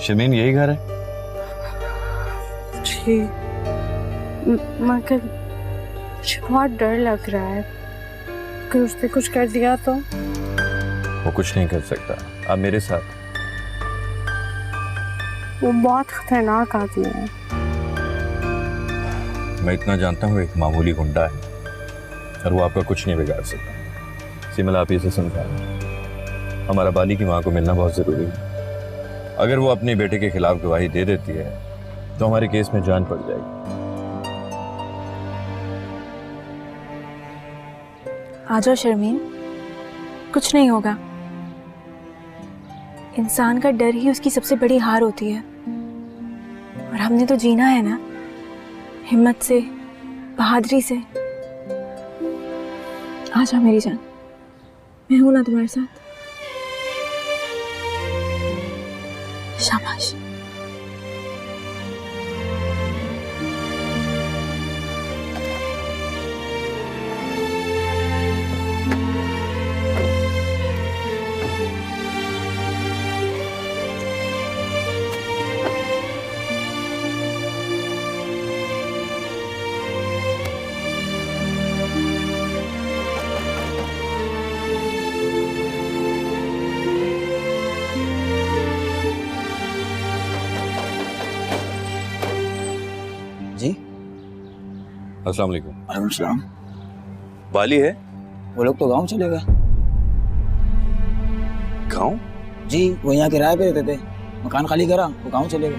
शर्मीन यही घर है? जी मगर मुझे बहुत डर लग रहा है कि उसने कुछ कर दिया तो। वो कुछ नहीं कर सकता, आप मेरे साथ। वो बहुत खतरनाक आदमी है। मैं इतना जानता हूँ एक मामूली गुंडा है और वो आपका कुछ नहीं बिगाड़ सकता। सिमल आप इसे समझाएं, हमारा बाली की माँ को मिलना बहुत जरूरी है। अगर वो अपने बेटे के खिलाफ गवाही दे देती है तो हमारे केस में जान पड़ जाएगी। आ जाओ शर्मीन, कुछ नहीं होगा। इंसान का डर ही उसकी सबसे बड़ी हार होती है और हमने तो जीना है ना, हिम्मत से, बहादुरी से। आ जाओ मेरी जान, मैं हूं ना तुम्हारे साथ। शाबाश। जी अस्सलाम वालेकुम। वालेकुम सलाम। बाली है? वो लोग तो गांव चले गए। गाँव? जी वो यहाँ किराए पे रहते थे, मकान खाली करा वो गांव चले गए।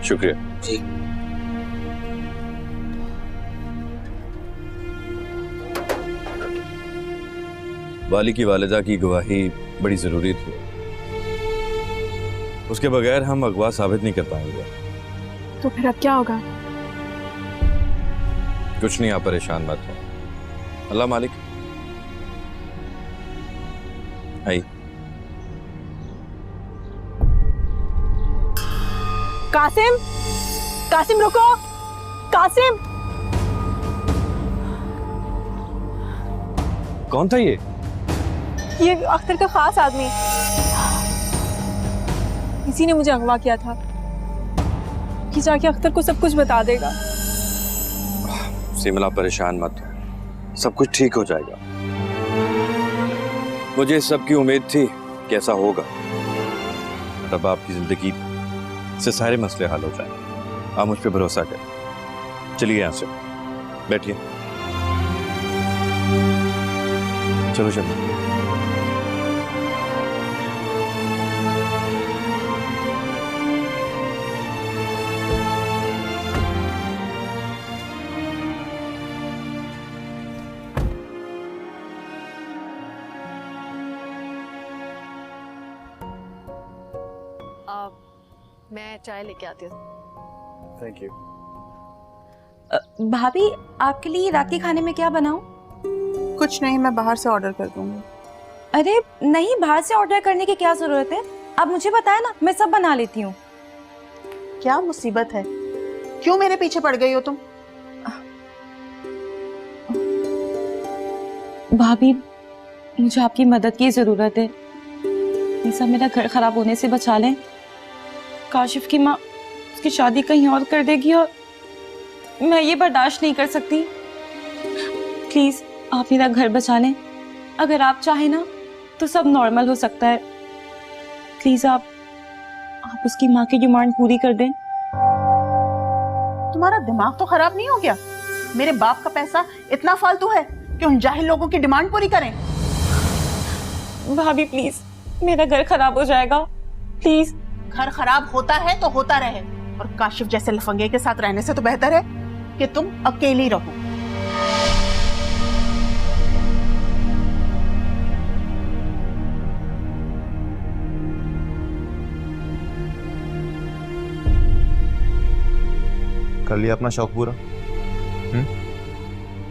शुक्रिया। जी बाली की वालिदा की गवाही बड़ी जरूरी थी, उसके बगैर हम अगवा साबित नहीं कर पाएंगे। तो फिर अब क्या होगा? कुछ नहीं, आप परेशान मत हो, अल्लाह मालिक। आई कासिम, कासिम रुको, कासिम। कौन था ये अख्तर का खास आदमी, इसी ने मुझे अगवा किया था कि जाके अख्तर को सब कुछ बता देगा। सिमला परेशान मत हो, सब कुछ ठीक हो जाएगा। मुझे इस सब की उम्मीद थी कि ऐसा होगा, तब आपकी जिंदगी से सारे मसले हल हो जाएंगे। आप मुझ पर भरोसा करें। चलिए यहाँ से बैठिए। चलो चलो। मैं चाय लेके आती हूँ। Thank you. भाभी, आपके लिए रात के खाने में क्या बनाऊं? कुछ नहीं, मैं बाहर से ऑर्डर कर दूंगी। अरे नहीं, बाहर से ऑर्डर करने की क्या जरूरत है? आप मुझे बताया ना, मैं सब बना लेती हूँ। क्या मुसीबत है, क्यों मेरे पीछे पड़ गई हो तुम? भाभी, मुझे आपकी मदद की जरूरत है। प्लीज आप मेरा घर खराब होने से बचा लें। काशिफ की माँ उसकी शादी कहीं और कर देगी और मैं ये बर्दाश्त नहीं कर सकती। प्लीज आप मेरा घर बचा लें। अगर आप चाहें ना तो सब नॉर्मल हो सकता है। प्लीज आप उसकी माँ की डिमांड पूरी कर दें। तुम्हारा दिमाग तो खराब नहीं हो गया? मेरे बाप का पैसा इतना फालतू है कि उन जाहिल लोगों की डिमांड पूरी करें? भाभी प्लीज, मेरा घर खराब हो जाएगा, प्लीज। घर खराब होता है तो होता रहे, और काशिफ जैसे लफंगे के साथ रहने से तो बेहतर है कि तुम अकेली रहो। कर लिया अपना शौक पूरा?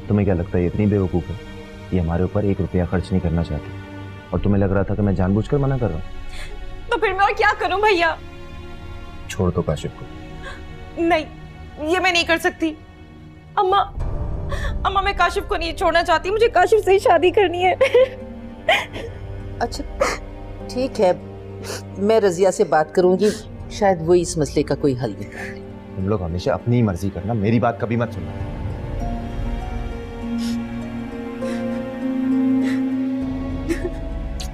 तुम्हें क्या लगता है ये इतनी बेवकूफ है? ये हमारे ऊपर 1 रुपया खर्च नहीं करना चाहती और तुम्हें लग रहा था कि मैं जानबूझकर मना कर रहा हूँ? तो फिर मैं और क्या करूं भैया? छोड़ दो काशिफ को। नहीं, ये मैं नहीं कर सकती। अम्मा मैं काशिफ को नहीं छोड़ना चाहती, मुझे काशिफ से ही शादी करनी है। अच्छा ठीक है, मैं रजिया से बात करूंगी, शायद वो इस मसले का कोई हल निकाले। तुम लोग हमेशा अपनी ही मर्जी करना, मेरी बात कभी मत सुनना।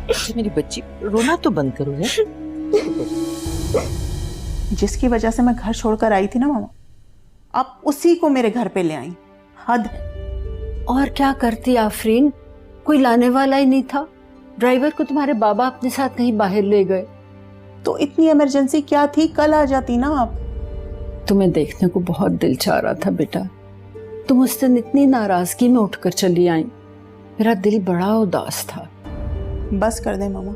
अच्छा मेरी बच्ची, रोना तो बंद करो है। जिसकी वजह से मैं घर छोड़कर आई थी ना मामा, अब उसी को मेरे घर पे ले आई। हद है। और क्या करती आफरीन, कोई लाने वाला ही नहीं था। ड्राइवर को तुम्हारे बाबा अपने साथ नहीं बाहर ले गए। तो इतनी इमरजेंसी क्या थी, कल आ जाती ना आप। तुम्हें देखने को बहुत दिल चाह रहा था बेटा, तुम उस दिन इतनी नाराजगी में उठकर चली आई, मेरा दिल बड़ा उदास था। बस कर दे मामा,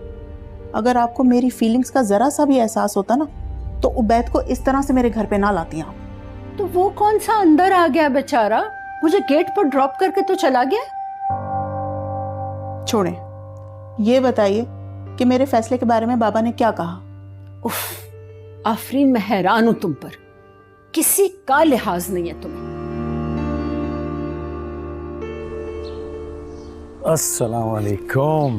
अगर आपको मेरी फीलिंग्स का जरा सा भी एहसास होता ना तो उबैद को इस तरह से मेरे घर पे ना लाती आप। तो वो कौन सा अंदर आ गया बेचारा, मुझे गेट पर ड्रॉप करके तो चला गया। छोड़ें, ये बताइए कि मेरे फैसले के बारे में बाबा ने क्या कहा। उफ, आफरीन मैं हैरान हूं तुम पर, किसी का लिहाज नहीं है तुम्हें। अस्सलाम वालेकुम।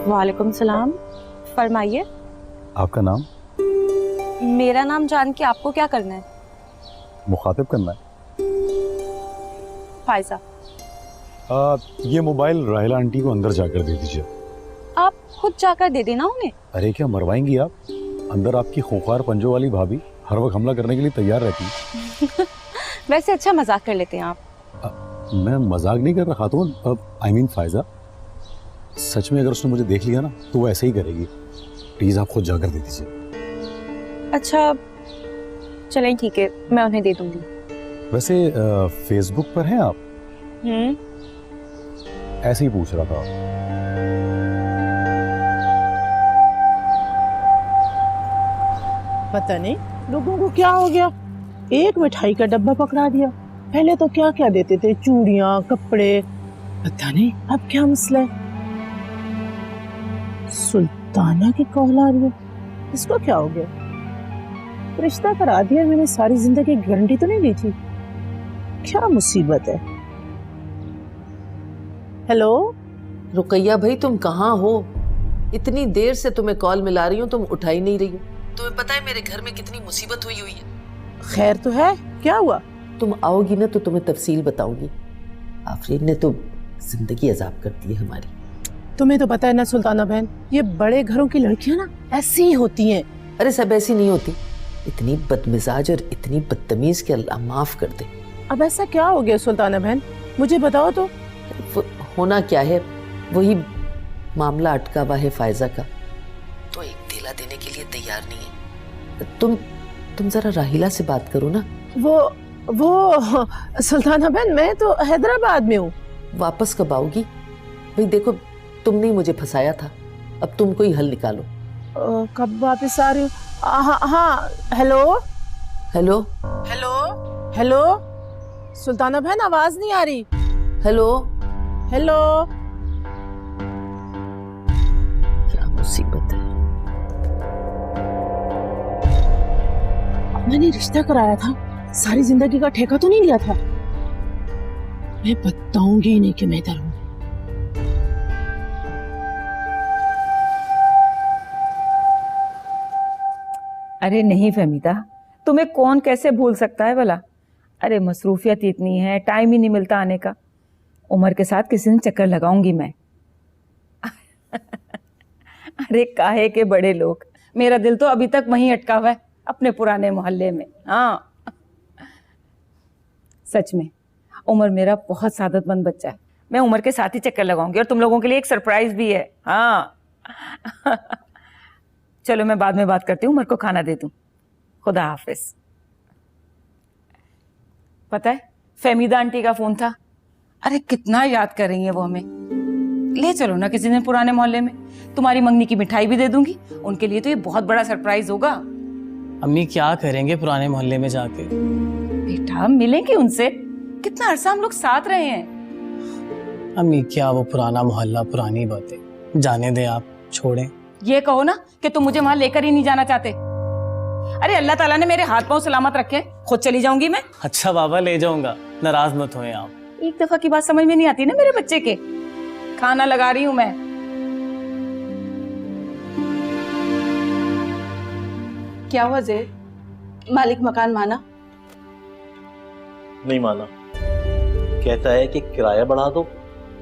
वालेकुम सलाम, फरमाइए। आपका नाम? मेरा नाम जान के आपको क्या करना है? मुखातिब करना है। फायजा। ये मोबाइल राहिला आंटी को अंदर जाकर दे दीजिए। आप खुद जाकर दे देना उन्हें। अरे क्या मरवाएंगी आप? अंदर आपकी खूंखार पंजों वाली भाभी हर वक्त हमला करने के लिए तैयार रहती है। वैसे अच्छा मजाक कर लेते हैं आप। मैं मजाक नहीं कर रहा खातून, आई मीन फायजा, सच में अगर उसने मुझे देख लिया ना तो वो ऐसे ही करेगी। प्लीज आप खुद जाकर दे दीजिए। अच्छा चलें ठीक है, मैं उन्हें दे दूंगी। वैसे फेसबुक पर हैं आप? ऐसे ही पूछ रहा था। पता नहीं लोगों को क्या हो गया, एक मिठाई का डब्बा पकड़ा दिया। पहले तो क्या क्या देते थे, चूड़ियां, कपड़े, पता नहीं अब क्या मसला है। सुल्ताना की कॉल आ रही है, इसको क्या हो गया? रिश्ता करा दिया मैंने, सारी जिंदगी गारंटी तो नहीं दी थी, क्या मुसीबत है। हेलो रुकैया भाई, तुम कहाँ हो? इतनी देर से तुम्हें कॉल मिला रही हूँ, तुम उठा ही नहीं रही हो। तुम्हें पता है मेरे घर में कितनी मुसीबत हुई है। खैर तो है, क्या हुआ? तुम आओगी ना तो तुम्हें तफसील बताऊंगी। आफरीन ने तो जिंदगी अजाब कर दी है हमारी। तुम्हें तो पता है ना सुल्ताना बहन, ये बड़े घरों की लड़कियां ना ऐसी ही होती हैं। अरे सब ऐसी नहीं होती, इतनी बदमिजाज और इतनी बदतमीज के अल्लाह माफ कर दे। अब ऐसा क्या हो गया सुल्ताना बहन, मुझे बताओ तो। होना क्या है, वही मामला अटका हुआ है फायजा का, तो एक दिला देने के लिए तैयार नहीं है। तुम जरा राहिला से बात करो ना। वो सुल्ताना बहन, मैं तो हैदराबाद में हूँ। वापस कब आओगी? भाई देखो, तुमने मुझे फंसाया था, अब तुम कोई हल निकालो। कब वापस आ रही हूँ? हाँ, hello hello hello hello Sultana बहन, आवाज नहीं आ रही। हेलो हेलो, क्या मुसीबत है। मैंने रिश्ता कराया था, सारी जिंदगी का ठेका तो नहीं लिया था। मैं बताऊंगी नहीं कि मैं इधर हूँ। अरे नहीं फहमीदा, तुम्हें कौन कैसे भूल सकता है भला। अरे मसरूफियत इतनी है, टाइम ही नहीं मिलता आने का। उमर के साथ किसी दिन चक्कर लगाऊंगी मैं। अरे काहे के बड़े लोग, मेरा दिल तो अभी तक वहीं अटका हुआ है अपने पुराने मोहल्ले में। हाँ सच में उमर मेरा बहुत सादतमंद बच्चा है। मैं उमर के साथ ही चक्कर लगाऊंगी और तुम लोगों के लिए एक सरप्राइज भी है। हाँ चलो मैं बाद में बात करती हूँ, उमर को खाना दे दूँ। खुदा हाफिज। पता है फहमीदा आंटी का फोन था, अरे कितना याद कर रही है वो हमें। ले चलो ना किसी दिन पुराने मोहल्ले में, तुम्हारी मंगनी की मिठाई भी दे दूंगी। उनके लिए तो ये बहुत बड़ा सरप्राइज होगा। अम्मी क्या करेंगे पुराने मोहल्ले में जाके? बेटा मिलेंगे उनसे, कितना अरसा हम लोग साथ रहे हैं। अम्मी क्या वो पुराना मोहल्ला, पुरानी बातें, जाने दे आप, छोड़ें। ये कहो ना कि तुम मुझे वहां लेकर ही नहीं जाना चाहते। अरे अल्लाह ताला ने मेरे हाथ पांव सलामत रखे, खुद चली जाऊंगी मैं। अच्छा बाबा ले जाऊंगा, नाराज मत होए आप। एक दफा की बात समझ में नहीं आती ना मेरे बच्चे के। खाना लगा रही हूँ मैं, क्या हुआ ज़ेर? मालिक मकान माना? नहीं माना, कहता है कि किराया बढ़ा दो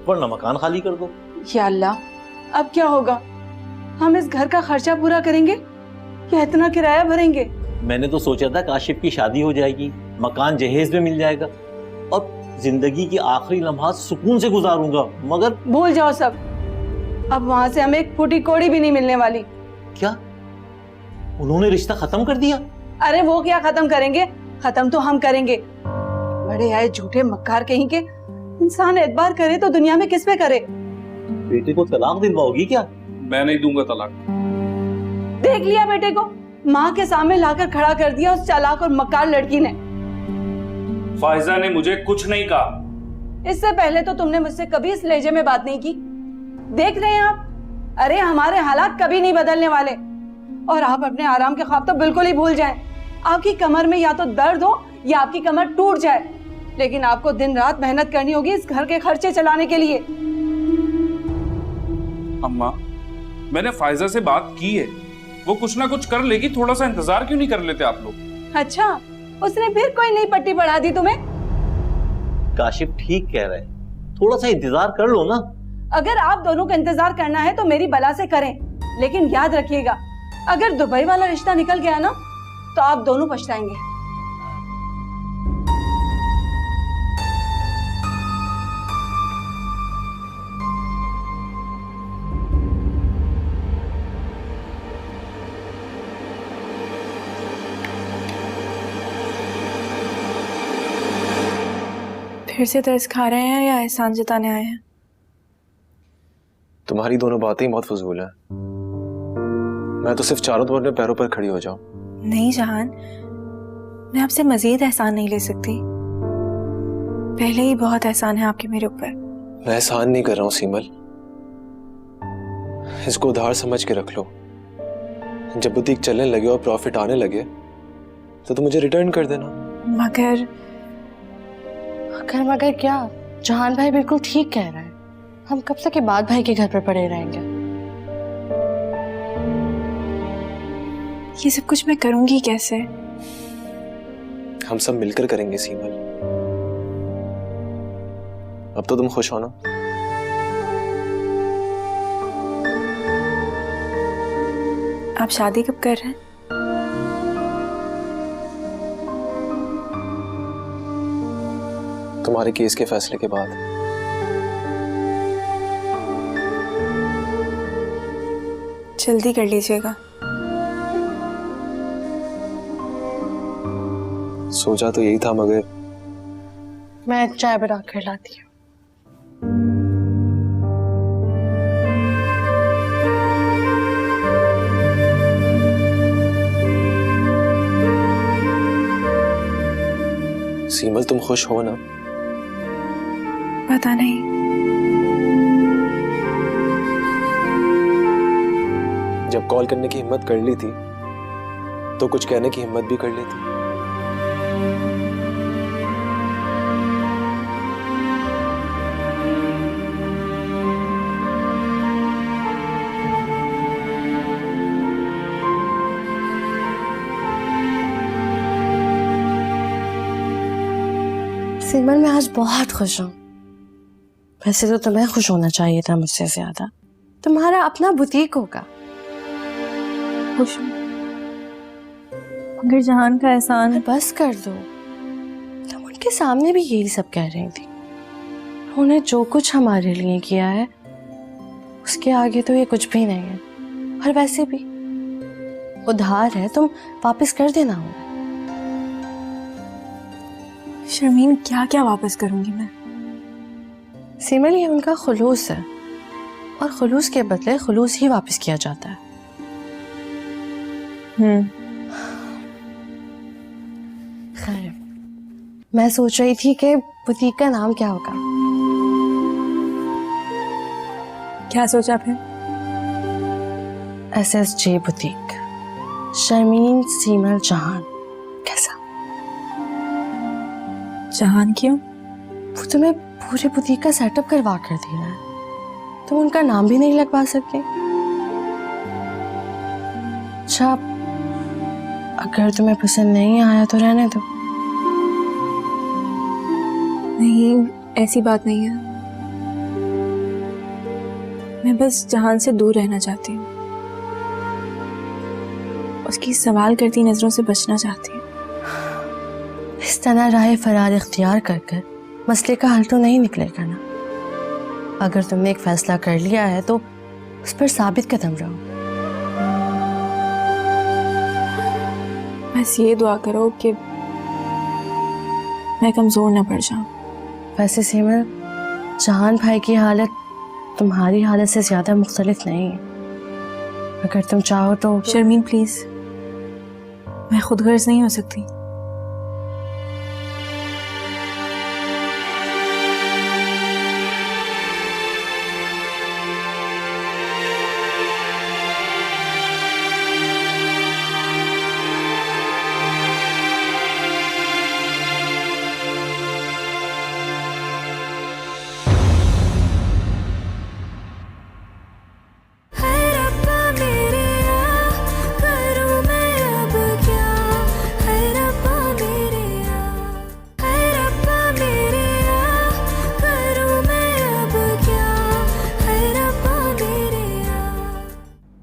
वरना मकान खाली कर दो। या अल्लाह, अब क्या होगा? हम इस घर का खर्चा पूरा करेंगे या इतना किराया भरेंगे? मैंने तो सोचा था काशिफ की शादी हो जाएगी, मकान जहेज में मिल जाएगा और जिंदगी की आखिरी लम्हात सुकून से गुजारूंगा, मगर भूल जाओ सब। अब वहां से हमें एक फूटी कोड़ी भी नहीं मिलने वाली। क्या उन्होंने रिश्ता खत्म कर दिया? अरे वो क्या खत्म करेंगे, खत्म तो हम करेंगे। बड़े आए झूठे मक्कार कहीं के। इंसान एतबार करे तो दुनिया में किस पे करे? बेटे को तलाक दिलवाओगी क्या? मैं नहीं दूंगा तलाक। देख लिया बेटे को, माँ के सामने लाकर खड़ा कर दिया उस चालाक और मक्कार लड़की ने। फायजा ने मुझे कुछ नहीं कहा। इससे पहले तो तुमने मुझसे कभी इस लहजे में बात नहीं की। देख रहे हैं आप, अरे हमारे हालात कभी नहीं बदलने वाले और आप अपने आराम के ख्वाब तो बिल्कुल ही भूल जाएं। आपकी कमर में या तो दर्द हो या आपकी कमर टूट जाए, लेकिन आपको दिन रात मेहनत करनी होगी इस घर के खर्चे चलाने के लिए। अम्मा, मैंने फायजा से बात की है, वो कुछ ना कुछ कर लेगी, थोड़ा सा इंतजार क्यों नहीं कर लेते आप लोग? अच्छा, उसने फिर कोई नई पट्टी पढ़ा दी तुम्हें? काशिफ ठीक कह रहा है, थोड़ा सा इंतजार कर लो ना। अगर आप दोनों को इंतजार करना है तो मेरी बला से करें, लेकिन याद रखिएगा अगर दुबई वाला रिश्ता निकल गया ना तो आप दोनों पछताएंगे। फिर से तरस खा रहे हैं या एहसान जताने आए हैं? तुम्हारी दोनों बातें ही बहुत फजूल है। मैं तो सिर्फ चारों तुम्हारे पैरों पर खड़ी हो जाऊं। नहीं जहान, मैं आपसे मजीद एहसान नहीं ले सकती। पहले ही बहुत एहसान है आपके मेरे ऊपर। मैं एहसान नहीं कर रहा हूँ सीमल, इसको उधार समझ के रख लो। जब बुटीक चलने लगे और प्रॉफिट आने लगे तो तुम मुझे रिटर्न कर देना। मगर मगर क्या? जहान भाई बिल्कुल ठीक कह रहा है, हम कब तक के बाद भाई के घर पर पड़े रहेंगे? ये सब कुछ मैं करूंगी कैसे? हम सब मिलकर करेंगे सीमल। अब तो तुम खुश हो ना? आप शादी कब कर रहे हैं? तुम्हारे केस के फैसले के बाद। जल्दी कर लीजिएगा। सोचा तो यही था, मगर मैं चाय बना कर लाती हूँ। सीमल तुम खुश हो ना? पता नहीं। जब कॉल करने की हिम्मत कर ली थी तो कुछ कहने की हिम्मत भी कर लेती। सिमल, मैं आज बहुत खुश हूँ। वैसे तो तुम्हें खुश होना चाहिए था मुझसे ज्यादा। तुम्हारा अपना बुटीक होगा। खुश हूँ, मगर जहान का एहसान। बस कर दो, तुम उनके सामने भी यही सब कह रही थी। उन्होंने जो कुछ हमारे लिए किया है उसके आगे तो ये कुछ भी नहीं है। और वैसे भी उधार है, तुम वापस कर देना उन्हें। शर्मीन, क्या क्या वापस करूंगी मैं? सिमल, ये उनका खुलूस है और खुलूस के बदले खुलूस ही वापस किया जाता है। खैर, मैं सोच रही थी कि बुटीक का नाम क्या होगा। क्या सोचा फिर? SSJ बुटीक, शर्मीन सीमल जहान। कैसा? जहान क्यों? वो तुम्हें पूरे बुटीक का सेटअप करवा कर दिया है, तुम उनका नाम भी नहीं लगवा सकते। अच्छा, अगर तुम्हें पसंद नहीं आया तो रहने दो। नहीं, ऐसी बात नहीं है। मैं बस जहान से दूर रहना चाहती हूँ, उसकी सवाल करती नजरों से बचना चाहती हूँ। इस तरह राह फरार इख्तियार कर कर मसले का हल तो नहीं निकलेगा ना। अगर तुमने एक फैसला कर लिया है तो उस पर साबित कदम रहो। बस ये दुआ करो कि मैं कमजोर न पड़ जाऊं। वैसे सिमल, जहान भाई की हालत तुम्हारी हालत से ज्यादा मुख्तलिफ नहीं है। अगर तुम चाहो तो। शर्मीन प्लीज, मैं खुद गर्ज नहीं हो सकती।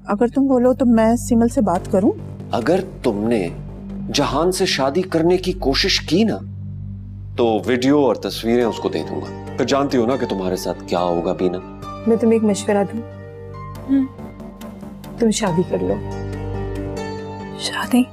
अगर तुम बोलो तो मैं सिमल से बात करूं। अगर तुमने जहान से शादी करने की कोशिश की ना तो वीडियो और तस्वीरें उसको दे दूंगा। फिर जानती हो ना कि तुम्हारे साथ क्या होगा बीना। मैं तुम्हें एक मशवरा दूं, तुम शादी कर लो। शादी?